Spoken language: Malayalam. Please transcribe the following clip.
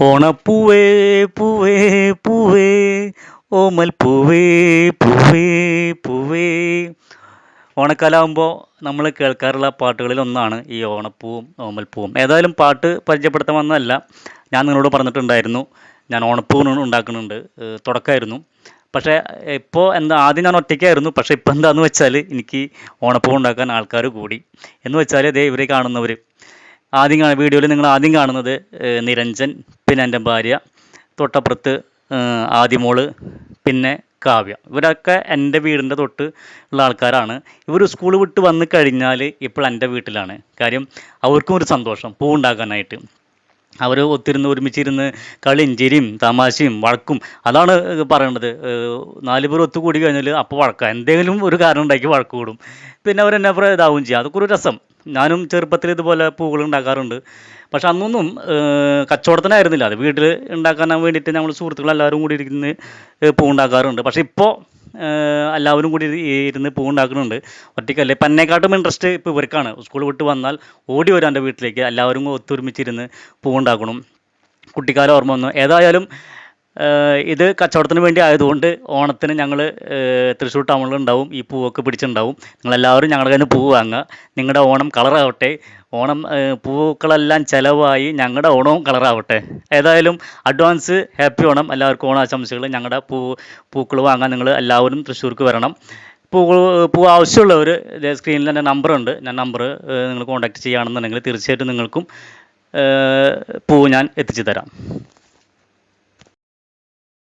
ഓണപ്പൂവേ പൂവേ പൂവേ ഓമൽ പൂവേ പൂവേ പൂവേ. ഓണക്കാലമാകുമ്പോൾ നമ്മൾ കേൾക്കാറുള്ള പാട്ടുകളിൽ ഒന്നാണ് ഈ ഓണപ്പൂവും ഓമൽപ്പൂവും. ഏതായാലും പാട്ട് പരിചയപ്പെടുത്താൻ വന്നതല്ല, ഞാൻ നിങ്ങളോട് പറഞ്ഞിട്ടുണ്ടായിരുന്നു ഞാൻ ഓണപ്പൂവിന് ഉണ്ടാക്കുന്നുണ്ട്. തുടക്കമായിരുന്നു. പക്ഷേ ഇപ്പോൾ എന്താ, ആദ്യം ഞാൻ ഒറ്റയ്ക്കായിരുന്നു. പക്ഷേ ഇപ്പോൾ എന്താണെന്ന് വെച്ചാൽ എനിക്ക് ഓണപ്പൂ ഉണ്ടാക്കാൻ ആൾക്കാർ കൂടി. എന്ന് വെച്ചാൽ ദേ ഇവരെ കാണുന്നവർ, ആദ്യം വീഡിയോയിൽ നിങ്ങൾ ആദ്യം കാണുന്നത് നിരഞ്ജൻ, പിന്നെ എൻ്റെ ഭാര്യ, തൊട്ടപ്പുറത്ത് ആദിമോള്, പിന്നെ കാവ്യ. ഇവരൊക്കെ എൻ്റെ വീടിൻ്റെ തൊട്ട് ഉള്ള ആൾക്കാരാണ്. ഇവർ സ്കൂൾ വിട്ട് വന്ന് കഴിഞ്ഞാൽ ഇപ്പോൾ എൻ്റെ വീട്ടിലാണ്. കാര്യം അവർക്കും ഒരു സന്തോഷം പൂ ഉണ്ടാക്കാനായിട്ട്. അവർ ഒത്തിരുന്ന് ഒരുമിച്ചിരുന്ന് കളിയും ചിരിയും തമാശയും വഴക്കും, അതാണ് പറയേണ്ടത്. നാല് പേർ ഒത്തുകൂടി കഴിഞ്ഞാൽ അപ്പോൾ വഴക്കാം, എന്തെങ്കിലും ഒരു കാരണം ഉണ്ടാക്കി വഴക്ക് കൂടും. പിന്നെ അവരെന്നെ ഇതാവും ചെയ്യും. അതൊക്കെ ഒരു രസം. ഞാനും ചെറുപ്പത്തിൽ ഇതുപോലെ പൂക്കൾ ഉണ്ടാക്കാറുണ്ട്. പക്ഷെ അന്നൊന്നും കച്ചവടത്തിനായിരുന്നില്ല, അത് വീട്ടിൽ ഉണ്ടാക്കാൻ വേണ്ടിയിട്ട് നമ്മൾ സുഹൃത്തുക്കളെല്ലാവരും കൂടി ഇരുന്ന് പൂ ഉണ്ടാക്കാറുണ്ട്. പക്ഷേ ഇപ്പോൾ എല്ലാവരും കൂടി ഇരുന്ന് പൂ ഉണ്ടാക്കുന്നുണ്ട്. ഒറ്റയ്ക്കല്ലേ. ഇപ്പം എന്നെക്കാട്ടും ഇൻട്രസ്റ്റ് ഇപ്പോൾ ഇവർക്കാണ്. സ്കൂൾ വിട്ട് വന്നാൽ ഓടി വരും എൻ്റെ വീട്ടിലേക്ക്, എല്ലാവരും ഒത്തൊരുമിച്ചിരുന്ന് പൂ ഉണ്ടാക്കണം. കുട്ടിക്കാലം ഓർമ്മ വന്നു. ഏതായാലും ഇത് കച്ചവടത്തിന് വേണ്ടി ആയതുകൊണ്ട് ഓണത്തിന് ഞങ്ങൾ തൃശ്ശൂർ ടൗണിലുണ്ടാവും, ഈ പൂവൊക്കെ പിടിച്ചിട്ടുണ്ടാവും. നിങ്ങളെല്ലാവരും ഞങ്ങളുടെ കയ്യിൽ നിന്ന് പൂ വാങ്ങുക. നിങ്ങളുടെ ഓണം കളറാവട്ടെ. ഓണം പൂക്കളെല്ലാം ചിലവായി ഞങ്ങളുടെ ഓണവും കളറാവട്ടെ. ഏതായാലും അഡ്വാൻസ് ഹാപ്പി ഓണം. എല്ലാവർക്കും ഓണാശംസകൾ. ഞങ്ങളുടെ പൂക്കൾ വാങ്ങാൻ നിങ്ങൾ എല്ലാവരും തൃശ്ശൂർക്ക് വരണം. പൂ ആവശ്യമുള്ളവർ സ്ക്രീനിൽ എൻ്റെ നമ്പറുണ്ട്. ഞാൻ നമ്പർ നിങ്ങൾ കോൺടാക്റ്റ് ചെയ്യുകയാണെന്നുണ്ടെങ്കിൽ തീർച്ചയായിട്ടും നിങ്ങൾക്കും പൂ ഞാൻ എത്തിച്ചു തരാം.